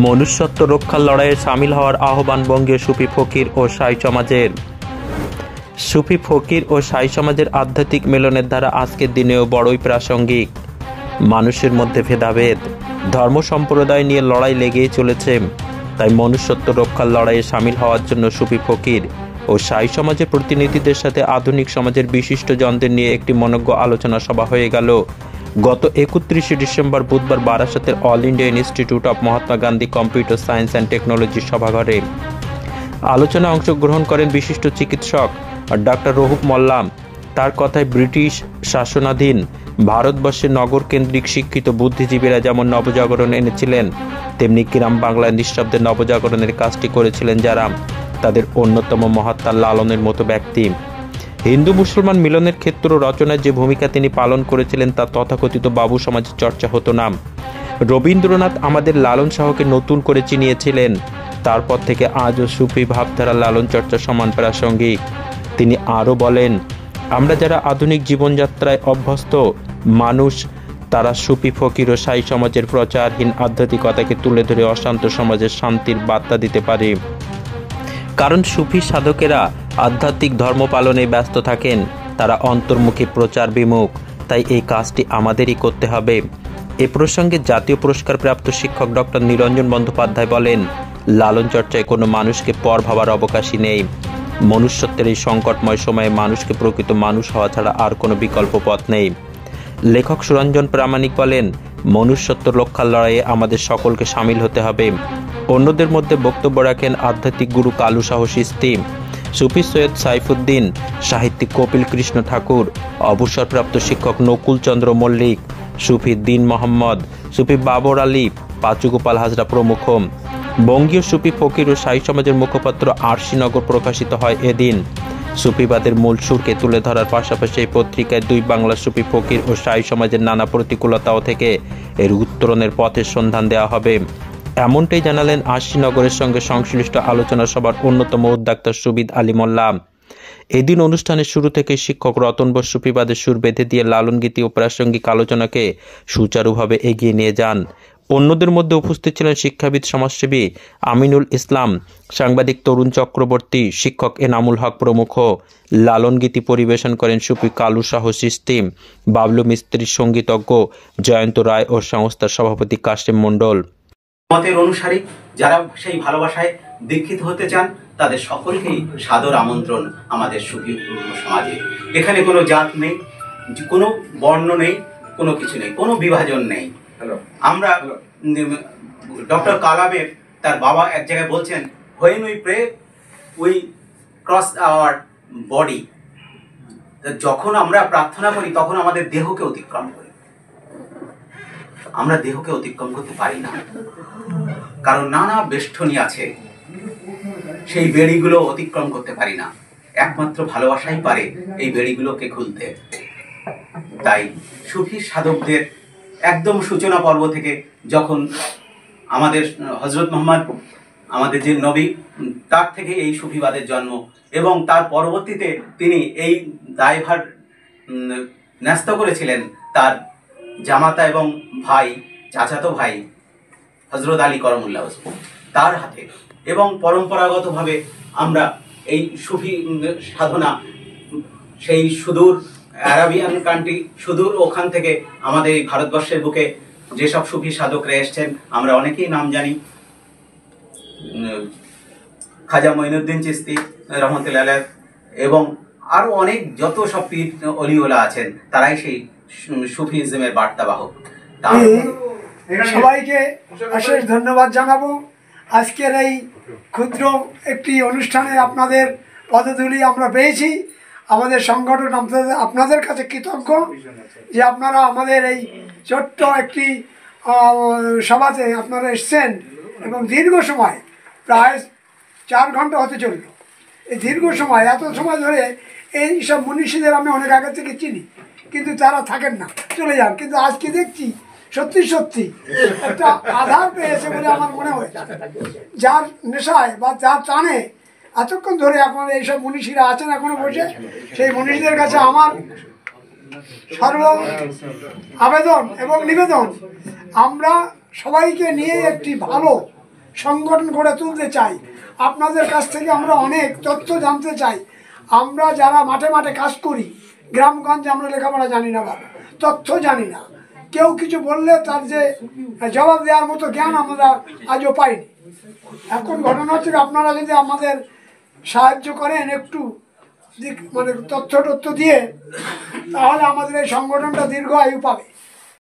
মনুষ্যত্ব রক্ষার লড়াইয়ে সামিল হওয়ার আহ্বান বঙ্গীয় সুফি ফকির ও শাই সমাজের। সুফি ফকির ও শাই সমাজের আধ্যাত্মিক মিলনের ধারা আজকের দিনেও বড়ই প্রাসঙ্গিক। মানুষের মধ্যে ভেদাভেদ, ধর্ম সম্প্রদায় নিয়ে লড়াই লেগেই চলেছে। তাই মনুষ্যত্ব রক্ষার লড়াইয়ে সামিল হওয়ার জন্য সুফি ফকির ও শাই সমাজের প্রতিনিধিদের সাথে আধুনিক সমাজের বিশিষ্ট জনদের নিয়ে একটি মনোজ্ঞ আলোচনা সভা হয়ে গেল গত 31শে ডিসেম্বর বুধবার বারাসাতের all India institute of Mahatma Gandhi computer science and technology সভাঘরে। আলোচনায় অংশগ্রহণ করেন বিশিষ্ট চিকিৎসক ডক্টর রহুব মোল্লাম। তার কথায় ব্রিটিশ শাসনাধীন ভারতবর্ষের নগর কেন্দ্রিক শিক্ষিত বুদ্ধিজীবীরা যেমন নবজাগরণ এনেছিলেন, তেমনি গ্রাম বাংলায় নিঃশব্দে নবজাগরণের কাজটি করেছিলেন যারা, তাদের অন্যতম মহাত্মা লালনের মতো ব্যক্তি। হিন্দু মুসলমান মিলনের ক্ষেত্র রচনায় যে ভূমিকা তিনি পালন করেছিলেন তা তথাকথিত বাবু সমাজের চর্চা হতো না। রবীন্দ্রনাথ আমাদের লালন শাহকে নতুন করে চিনিয়েছিলেন। তারপর থেকে আজও সুফি ভাবধারা লালন চর্চা সমান প্রাসঙ্গিক। তিনি আরও বলেন, আমরা যারা আধুনিক জীবনযাত্রায় অভ্যস্ত মানুষ, তারা সুফি ফকির ও শাই সমাজের প্রচারহীন আধ্যাত্মিকতাকে তুলে ধরে অশান্ত সমাজের শান্তির বার্তা দিতে পারে। কারণ সুফি সাধকেরা আধ্যাত্মিক ধর্ম পালনে ব্যস্ত থাকেন, তারা অন্তর্মুখী প্রচার বিমুখ। তাই এই কাজটি আমাদেরই করতে হবে। এ প্রসঙ্গে জাতীয় পুরস্কার প্রাপ্ত শিক্ষক ডক্টর নিরঞ্জন বন্দ্যোপাধ্যায় বলেন, লালন চর্চায় কোনো মানুষকে পর ভাবার অবকাশই নেই। মনুষ্যত্বের এই সংকটময় সময়ে মানুষকে প্রকৃত মানুষ হওয়া ছাড়া আর কোনো বিকল্প পথ নেই। লেখক সুরঞ্জন প্রামাণিক বলেন, মনুষ্যত্ব রক্ষার লড়াইয়ে আমাদের সকলকে সামিল হতে হবে। অন্যদের মধ্যে বক্তব্য রাখেন আধ্যাত্মিক গুরু কালু শাহ চিশতি, সুফি সৈয়দ সাইফুদ্দিন, সাহিত্যিক কপিল কৃষ্ণ ঠাকুর, অবসরপ্রাপ্ত শিক্ষক নকুল চন্দ্র মল্লিক, সুফি দীন মোহাম্মদ, সুফি বাবর আলী, পাচু গোপাল হাজরা প্রমুখ। বঙ্গীয় সুফি ফকির ও শাই সমাজের মুখপাত্র আরশিনগর প্রকাশিত হয় এদিন। সুফিবাদের মূল সুরকে তুলে ধরার পাশাপাশি এই পত্রিকায় দুই বাংলার সুফি ফকির ও শাই সমাজের নানা প্রতিকূলতাও থেকে এর উত্তরণের পথের সন্ধান দেওয়া হবে, এমনটাই জানালেন আরশিনগরের সঙ্গে সংশ্লিষ্ট আলোচনা সভার অন্যতম উদ্যোক্তা সুবিদ আলী মোল্লা। এদিন অনুষ্ঠানের শুরু থেকে শিক্ষক রতন বোস সুফিবাদের সুর বেঁধে দিয়ে লালন গীতি ও প্রাসঙ্গিক আলোচনাকে সুচারুভাবে এগিয়ে নিয়ে যান। অন্যদের মধ্যে উপস্থিত ছিলেন শিক্ষাবিদ সমাজসেবী আমিনুল ইসলাম, সাংবাদিক তরুণ চক্রবর্তী, শিক্ষক এনামুল হক প্রমুখ। লালন গীতি পরিবেশন করেন সুফি কালু শাহ চিশতি, বাবলু মিস্ত্রির সঙ্গীতজ্ঞ জয়ন্ত রায় ও সংস্থার সভাপতি কাশেম মণ্ডল। মতের অনুসারী যারা সেই ভালোবাসায় দীক্ষিত হতে চান তাদের সকলকেই সাদর আমন্ত্রণ আমাদের সুফি সমাজে। এখানে কোনো জাত নেই, কোনো বর্ণ নেই, কোনো কিছু নেই, কোনো বিভাজন নেই। আমরা ডক্টর কালামের তার বাবা এক জায়গায় বলছেন, when we pray we cross our body. যখন আমরা প্রার্থনা করি তখন আমাদের দেহকে অতিক্রম করি। আমরা দেহকে অতিক্রম করতে পারি না, কারণ নানা বেষ্টনী আছে, সেই বেড়িগুলো অতিক্রম করতে পারি না। একমাত্র ভালোবাসাই পারে এই বেড়িগুলোকে খুলতে। তাই সুফি সাধকদের একদম সূচনা পর্ব থেকে, যখন আমাদের হযরত মুহাম্মদ আমাদের যে নবী, তার থেকে এই সুফিবাদের জন্ম, এবং তার পরবর্তীতে তিনি এই দায়ভার ন্যস্ত করেছিলেন তার জামাতা এবং ভাই, চাচাতো ভাই হযরত আলী করমুল্লাহ তার হাতে। এবং পরম্পরাগতভাবে আমরা এই সুফি সাধনা সেই সুদূর আরাবিয়ান কান্ট্রি, সুদূর ওখান থেকে আমাদের এই ভারতবর্ষের বুকে যেসব সুফি সাধকরা এসছেন আমরা অনেকেই নাম জানি। খাজা মঈনুদ্দিন চিশতি রহমতুল্লাহ আলাইহ এবং আরও অনেক যত সব পীর অলিওলা আছেন, তারাই সেই সুফিজমের বার্তাবাহক। সবাইকে অশেষ ধন্যবাদ জানাবো। আজকের এই ক্ষুদ্র একটি অনুষ্ঠানে আপনাদের পদধূলি আমরা পেয়েছি। আমাদের সংগঠন আপনাদের কাছে কৃতজ্ঞ যে আপনারা আমাদের এই ছোট্ট একটি সভাতে আপনারা এসছেন এবং দীর্ঘ সময়, প্রায় 4 ঘন্টা হতে চলল। এই দীর্ঘ সময়, এত সময় ধরে এই সব মনীষীদের আমি অনেক আগে থেকে চিনি, কিন্তু তারা থাকেন না, চলে যান। কিন্তু আজকে দেখছি সত্যি সত্যি একটা আধার পেয়েছে বলে আমার মনে হয়েছে। যার নেশায় বা যার টানে এতক্ষণ ধরে এখন এইসব মনীষীরা আছেন এখনো বসে, সেই মনীষীদের কাছে আমার সর্ব আবেদন এবং নিবেদন, আমরা সবাইকে নিয়ে একটি ভালো সংগঠন গড়ে তুলতে চাই। আপনাদের কাছ থেকে আমরা অনেক তথ্য জানতে চাই। আমরা যারা মাঠে মাঠে কাজ করি, গ্রামগঞ্জে আমরা লেখাপড়া জানি না, বাবা তথ্য জানি না, কেউ কিছু বললে তার যে জবাব দেওয়ার মতো জ্ঞান আমরা আজও পাইনি। এখন ঘটনা হচ্ছে আপনারা যদি আমাদের সাহায্য করেন একটু মানে তথ্য দিয়ে, তাহলে আমাদের এই সংগঠনটা দীর্ঘ আয়ু পাবে।